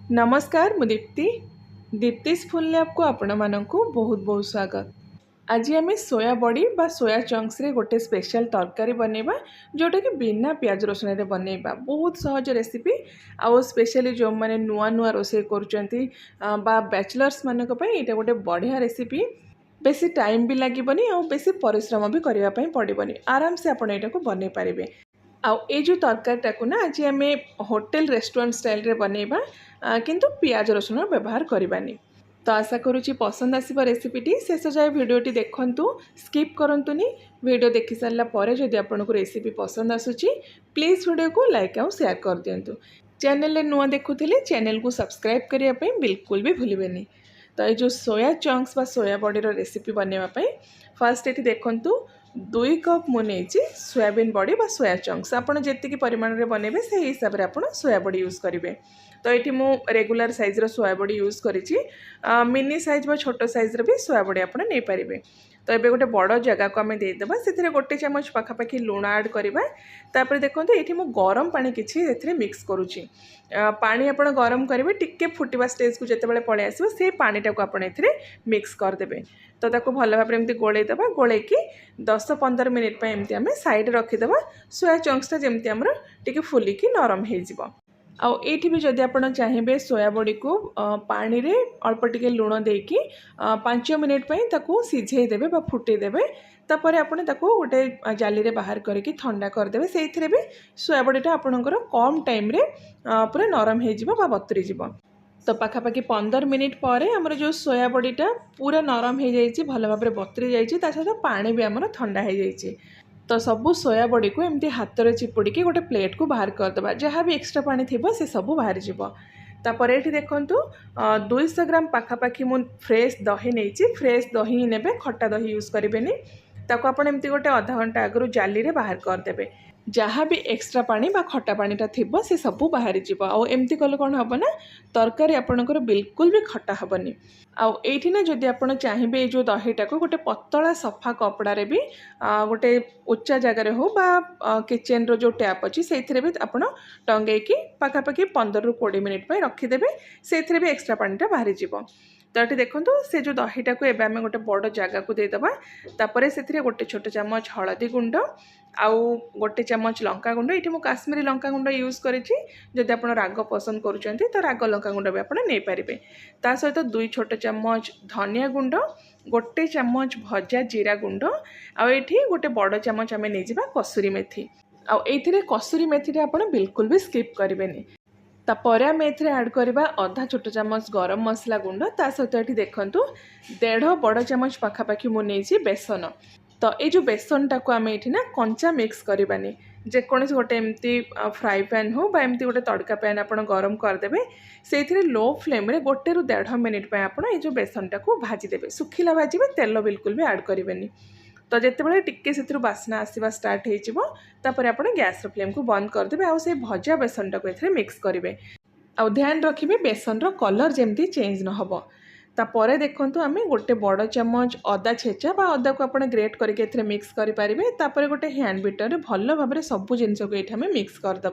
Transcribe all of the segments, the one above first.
नमस्कार मु Deepti दीप्तिस full lab को आपण मानक बहुत बहुत स्वागत। आज आम सोया बड़ी बा सोया चंक्स रे गोटे स्पेशल तरकारी बनैबा जोटा कि बिना प्याज रसुण रे बनैबा बहुत सहज रेसिपी। आउ स्पेशली जो मैंने नुआ नुआ रोसे करुँच बा बैचलर्स मानक पई एटा गोटे बढ़िया रेसिपी। बेसी टाइम भी लागबनी आ बेसी परिश्रम भी करने पड़बनी, आराम से आपण एटा को बनै पारिबे। आउ ए जो तरकारीटा ना आज आम होटेल रेस्टोरेंट स्टाइल रे बनैबा किंतु पियाज रसुण व्यवहार करवानी। तो आशा करुँची पसंद आसब रेसिपीटी। शेष जाए भिडटी देखु, स्किप करंतुनी। वीडियो देखि सारा पर जदि आपको रेसिपी पसंद आसूची प्लीज वीडियो को लाइक आउ शेयर कर दिंतु। चैनल नुआ देखुले चैनल को सब्सक्राइब करने बिल्कुल भी भूलें। तो ये जो सोया चंक्स बा सोया बड़ी रेसिपी बनवाई फास्ट ये देखु 2 कप मुझे सोयाबीन बड़ी बा सोया चंक्स आपड़ जी परिमाण में बनइबे से हिसाब से आप सोया बड़ी यूज करेंगे। तो ये मु रेगुलर साइज रो सोया बड़ी यूज करी मिनी साइज बा छोट साइज रो भी सोया बड़ी आप नहीं पारे। तो ये गोटे बड़ जगह को आम देदेबा से गोटे चामच पाखापाखि लुण आड करवा। तापर देखो ये मुझे गरम पानी किसी मिक्स करुँची। पानी आप गरम करेंगे टिके फुटवा स्टेज को जिते पलि आसो से पानीटा को आप मिक्स करदे। तो ताको भल भाव एमती गोलैदबा, गोलैकी 10-15 मिनिट एमती आम साइड रखीदे। सोया चंक्सटा जमती आमर टिके फुलिकी नरम हो। आउ ये भी जदि आप चाहिए सोया बड़ी को पानी रे अल्प टिके लुण देकी 5 मिनिट ताकू सिझेदेवे बा फुटेदेवे। तापर आपन ताकू गोटे जाली रे बाहर करके ठंडा करदेवे। से भी सोया बड़ीटा आपणकर कम टाइम रे पूरा नरम हो बतुरी जीव। तो पाखापाखि 15 मिनिट पर आमर जो सोया बड़ीटा पूरा नरम हो जाए, भल भाव बतुरी जाइए, सहित पानी भी आमर ठंडा हो जाए। तो सबू सोया बड़ी को एमती हाथ में चिपुड़ी गोटे प्लेट को बाहर करदे, जहाँ भी एक्स्ट्रा पानी थी से सब बाहर जीव। तापर ये देखु 200 ग्राम पाखापाखि मु फ्रेश दही नहीं, फ्रेश दही ने खट्टा दही यूज करेंगे। ताको आप एमती गोटे आधा घंटा आगु जाली रे बाहर करदे, जहाँ भी एक्स्ट्रा पानी बा खट्टा पानीटा थी से सब बाहरी जीव। आउ एमती कले कौन हम ना तरकारी आपणकर बिल्कुल भी खट्टा हेनी। आउ एठी ना जदि आप चाहिए जो दहीटा को गोटे पतला सफा कपड़े भी गोटे उच्चा जगार हो बा किचेन रो जो टैप अच्छी से भी आप टंगेकी पाखापाखि 15-20 मिनिट रखीदे, से भी एक्स्ट्रा पानीटा बाहरी जीव। तो ये देखो से जो दहीटा को एबे आमे गोटे बड़ जगह को देदेबा। तापर से गोटे छोट चामच हलदी गुंड आउ गोटे चामच लंका गुंड, ये मु काश्मीरी लंका गुंड यूज करी। जदि आप राग पसंद करुँच तो राग लंका गुंड भी आप नहीं पारे। ता सहित 2 छोट चामच धनिया गुंड, गोटे चामच भजा जीरा गुंड, आठी गोटे बड़ चामच आम नहीं कसुरी मेथी। आउ ये कसुरी मेथी आप बिल्कुल भी स्किप करेंगे। तापर आम ए ऐड करवा अधा छोट चामच गरम मसला गुंड, ता सहित ये देखु 1.5 बड़ चामच पाखापाखि मु नहीं बेसन। तो ये जो बेसनटा को आम ये ना कंचा मिक्स करवानी, जेकोसी गोटे एमती फ्राई पैन हो बा एमती गोटे तड़का पैन आप गरम करदे। से लो फ्लेम रे 1-1.5 मिनिट आप जो बेसनटा को भाजीदेवे, सुखिला भाजबे, तेल बिल्कुल भी ऐड करेंगे। तो जितेबाला टिके से बास्ना आसवा स्टार्ट होपर आप गैस फ्लेम को बंद करदे। आउ से भजा बेसनटा को ये मिक्स करेंगे। आउ ध्यान रखिए बेसन रो कलर जमती चेंज न हो। तापर देखु आम गोटे बड़ चामच अदा छेचा बा अदा को आप ग्रेट करके मिक्स करेंगे। तापर गोटे हैंड बीटर भल भाव सब जिनस को ये मिक्स करदे।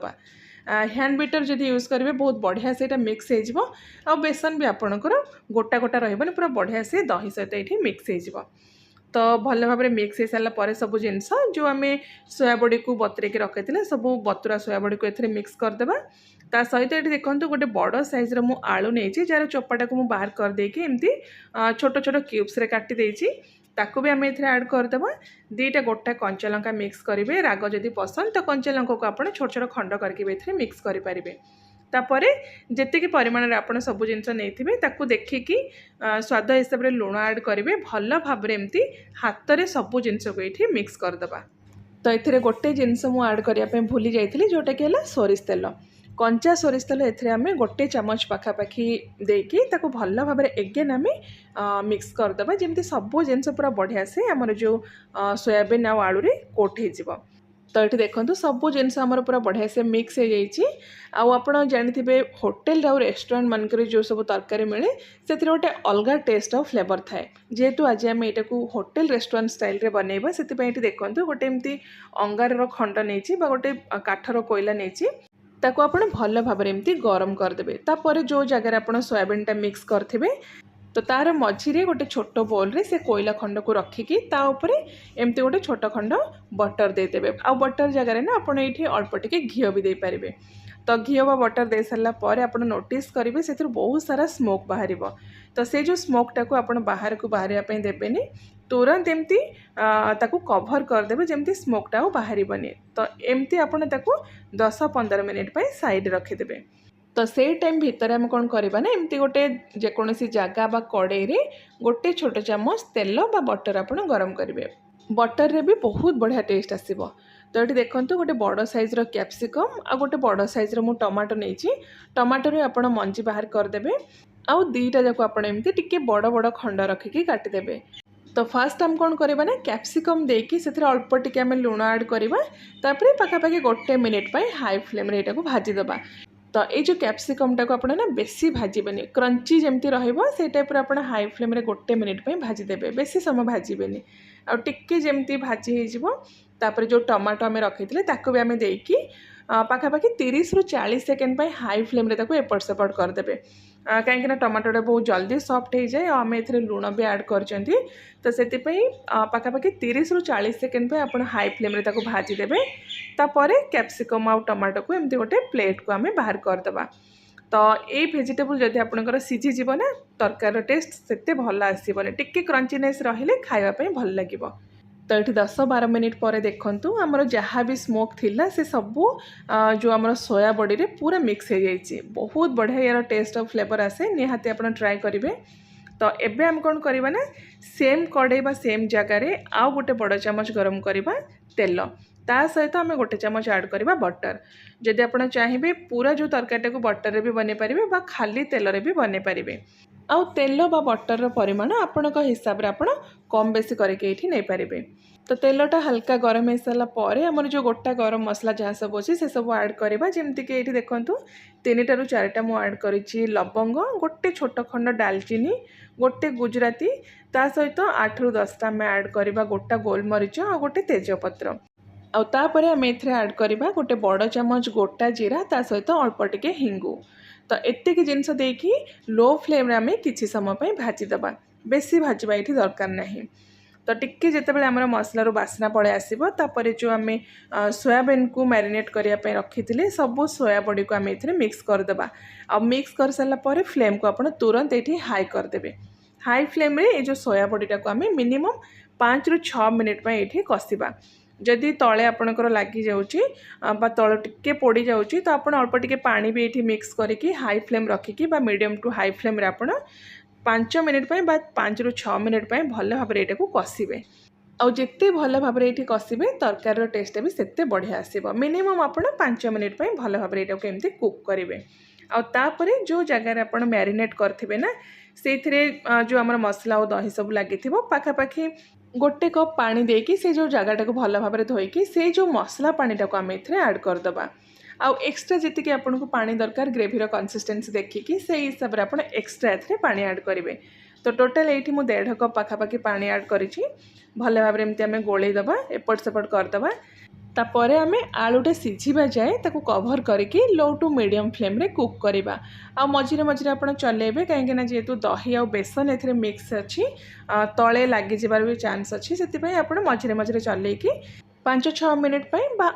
हैंड बीटर जदि यूज करेंगे बहुत बढ़िया से मिक्स हो। बेसन भी आपणकर गोटा गोटा रही पूरा बढ़िया से दही सहित ये मिक्स हो। तो भल भाव मिक्स हो सारापर सब जिनस जो आम सोया बड़ी को बतुरेक रखी सब बतुरा सोया बड़ी को ये मिक्स करदे। ता सहित ये देखो गोटे बड़ साइज रो मु आलू नहीं, जार चोपाटा को मु बाहर कर देकी एमती छोट छोट क्यूब्स रे काटी देछि। ताको भी आम ये ऐड करदे। 2टा गोटा कंचा लंका मिक्स करेंगे, राग जदि पसंद तो कंचा लंका को आप छोट छोट खंड करके मिक्स करेंगे। तापर जी परिमाण आप सब जिनस नहीं ताकू देखिकी स्वाद हिसाब से लुण ऐड करेंगे। भल भाव एमती हाथ में सब जिनस को ये मिक्स करदे। तो ये गोटे जिनस मु ऐड करने भूली जाइए जोटा कि सोरिष तेल, कंचा सोरिष तेल ये आम गोटे चामच पाखापाखि देकी ताको भल भाव एगेन आम मिक्स करदे, जमी सब जिनस पूरा बढ़िया से आमर जो सोयाबीन आउ आलू रे कोट हो। तो ये देखो सब जिनस आमर पूरा बढ़िया से मिक्स हो जाइए। आप जानते होटेल आउ रेस्टोरेंट मानक जो सब तरकारी मिले से गोटे अलग टेस्ट और फ्लेवर थाए। जेहेतु आज आम यहाँ को होटेल रेस्टोरेंट स्टाइल रे बनइबा से देखो गोटे एमती अंगार खंड नहीं गोटे काठर कोयला नहीं ताको आपण भल भाबरे एमती गरम करदेबे। तापर जो जगार आपण सोयाबीनटा मिक्स करथिबे तो तार मझिरे गोटे छोट बोल रे से कोयला खंड को रखिकी ता उपरे एमती गोटे छोट खंड बटर देदेबे। आ बटर जगार ना आपण एठी अल्प टिके घिओ भी दे पारिबे। तो घिओ बा बटर दे सारा पर आप नोटिस करेंगे से बहुत सारा स्मोक बाहर। तो से जो स्मोकटा को आप बाहर को बाहर देवेनि तुरंत एमती ताकू कभर करदे जमती स्मोकटा बाहर। तो एमती आप 10-15 मिनिट साइड रखिदे। तो से टाइम भितर आम कौन करवा ना एमती गोटे जेकोसी जगह बा कड़े रे गोटे छोट चामच तेल बा बटर आप गरम करेंगे। बटर रे भी बहुत बढ़िया टेस्ट आसीबो। तो ये देखो गोटे बड़ साइज्र कैप्सिकम आ गोटे बड़ साइज्र मु टमाटो नहीं टमाटो आपण मंजी बाहर करदे। आउ दीटा जाक आपण एमती टिके बड़ बड़ खंड रखिकी काटिदेबे। तो फास्ट आम कौन करवा ना कैप्सिकम देकी से अल्प टिके आम लुण ऐड करवा तापर पाखापाखि गोटे मिनिट हाई फ्लेम रे एटाको भाजीदेबा। तो ये जो कैप्सिकमटा को आप ना बेसी भाजबेनि क्रंची जमती रही टाइप आप हाई फ्लेम रे गोटे मिनिट भाजीदेवे बेसी समय भाजबेनि आ टिके जमती भाजी होपर जो टमाटो आम रखी ताको भी आम देकी पाखापाखि 30-40 सेकेंड हाई फ्लेम रे एपट सेपट करदे कहीं टमाटोटा बहुत जल्दी सॉफ्ट हो जाए आम ए लुण भी ऐड कर तो से पाखापाखि 30-40 सेकेंड आप हाई फ्लेम रे भाजीदेवे। तापर कैप्सिकम आउ टमाटो को एमती गोटे प्लेट को आम बाहर करदे। तो ये भेजिटेबल जदि आपंकर सीझीज ना तरकार टेस्ट से भल आसबनी टिके क्रंचीनेस रहिले खावाई भल लगे। तो ये 10-12 मिनिट पर देखु आमर जहाँ भी स्मोक थिला से सबू जो आम सोया बड़ी रे पूरा मिक्स हो जाइए बहुत बढ़िया यार टेस्ट और फ्लेवर आसे निहाती आप ट्राए करेंगे। तो एबे आम कौन करवा ना सेम कड़े बा सेम जगार आउ गोटे बड़ चामच गरम करवा तेल ता सहित आम गोटे चामच ऐड करवा बटर। जदि आप चाहिए पूरा जो तरकारीटा को बटर भी बने पारे बा खाली तेल रे भी बने पारे आउ तेल बा बटर परिमाण आपण हिसाब से आप कम बेसी करके नहीं पारे। तो तेलटा हल्का गरम हो सारापर आमर जो गोटा गरम मसला जहाँ सब अच्छे से सब ऐड करवा जमतीक ये देखूँ 3-4टा मु ऐड करी लवंग गोटे छोट खंड डालचीनी गोटे गुजराती ता सहित 8-10टा आम ऐड करवा गोटा गोलमरीच आ गोटे तेजपत्र आउे आम ऐड करवा गोटे बड़ चामच गोटा जीरा ता सहित अल्प टिके हिंगु। तो एतिक जिनस देकी लो फ्लेम रे आम किसी समय भाजीदेवा बेसी भाजवा ये दरकार नहीं। तो टिके जितेबाला आमर मसलार बास्ना पड़े आसो तापर जो आम सोयाबीन को मैरिनेट करने रखी थे सबू सोया बड़ी को आम ये मिक्स करदे आ मिक्स कर सारापर फ्लेम को आप तुरंत ये हाई करदे। हाई फ्लेम रे ये जो सोया बड़ीटा को आम मिनिमम 5-6 मिनिट ये कषा जदि तले आपणकर लगी जाऊँगी तल टिके पोड़ी जाऊँगी तो आप अल्प टिके पानी भी ये मिक्स करके हाई फ्लेम रखिकी मीडियम टू हाई फ्लेम रे आपण 5 मिनिट 5-6 मिनिट भल भाव को कषिबे आउ जिते भल भाव ये कषिबे तरकार टेस्ट भी सेते बढ़िया आसीबो। मिनिमम आप 5 मिनिट भल भाव एमती कुक करेंगे आउे जो जगार आप मैरिनेट करथिबे ना से जो आम मसला और दही सब लगी पाखापाखि गोटे कप पानी देकी से जो जगटा को भल भाव धोईकी से जो मसला पानीटा को आम ऐड करदे आउ एक्स्ट्रा जी आपको पानी दरकार ग्रेभीर कंसिस्टेंसी देखिकी से हिसाब से आप एक्स्ट्रा ए पानी ऐड करेंगे। तो टोटाल ये 1.5 कप पाखापाखि पानी ऐड करी भल भाव एमती आम गोलेदेवा एपट सेपट करदे। तापर आम आलूटा सिझा जाए ताको कभर करके लो टू मीडियम फ्लेम रे कुक करवा आ मझिरे मझिरे आप चलेबे कहीं जेहेतु दही आ बेसन ए मिक्स अच्छी तले लगी जबार भी चांस अच्छी से आप मझिरे मझिरे चलेकी 5-6 मिनिट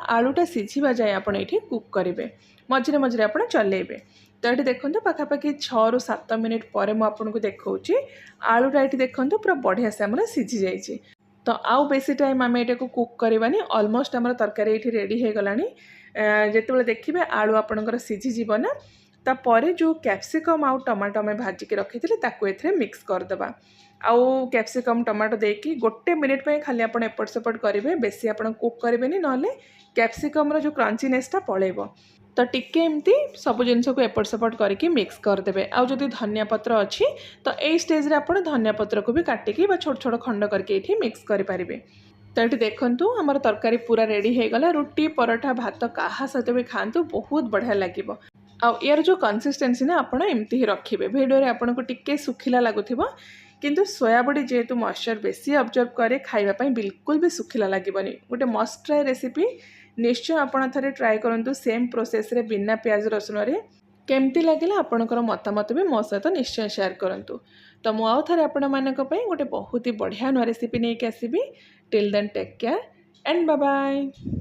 आलूटा सिझा जाए आप कुक करेंगे मझिरे मझिरे आप चलेबे। तो ये देखो पाखापाखि 6-7 मिनिट पर मुझे देखा आलूटा ये देखो पूरा बढ़िया से आम सिझी जाइए। तो आउ बेसी टाइम आम ये कुक करवानी ऑलमोस्ट आम तरकारी ये रेडी हो गलानी। जिते देखिए आलू आपणकर सिझीज ना तापर जो कैप्सिकम आउ टमाटो आम भाजिकी रखी थे मिक्स करदे आउ कैप्सिकम टमाटो देकी गोटे मिनिट खाली आप एपट सेपट करेंगे बेसी आप कुक करेंगे ना कैप्सिकम जो क्रंचीनेसटा पलैब। तो टिके एमती सब जिनस को एपट सेपट करके मिक्स करदे आउ जदि धनिया पत्र अच्छी तो यही स्टेज रे आप धनिया पत्र को भी काटिकी छोट छोट खंड करके ये मिक्स करेंगे। तो ये देखु आमर तरकारी पूरा रेडी हो गला रुटी पराठा भात क्या सहित भी खातु बहुत बढ़िया लगे। आउ यार जो कंसिस्टेंसी ना आप एमती ही रखिए भिडियो आपन को टिके सुखिला लगुथिबो किंतु सोयाबड़ी जेहेतु मॉइस्चर बेसी ऑब्जर्व करे खाइबा पई बिल्कुल भी सुखिला लागबनी गोटे मस्ट ट्राई रेसिपी निश्चय आपण थरे ट्राए करंतु सेम प्रोसेस रे बिना प्याज रसुन रे केमती लागला आपणकर मतामत भी मो सहित निश्चय शेयर करंतु। तो मु आउ थरे आपण मानक पई गोटे बहुत ही बढ़िया नुआ रेसिपी नहीं के आसीबी। Till then take care and bye bye.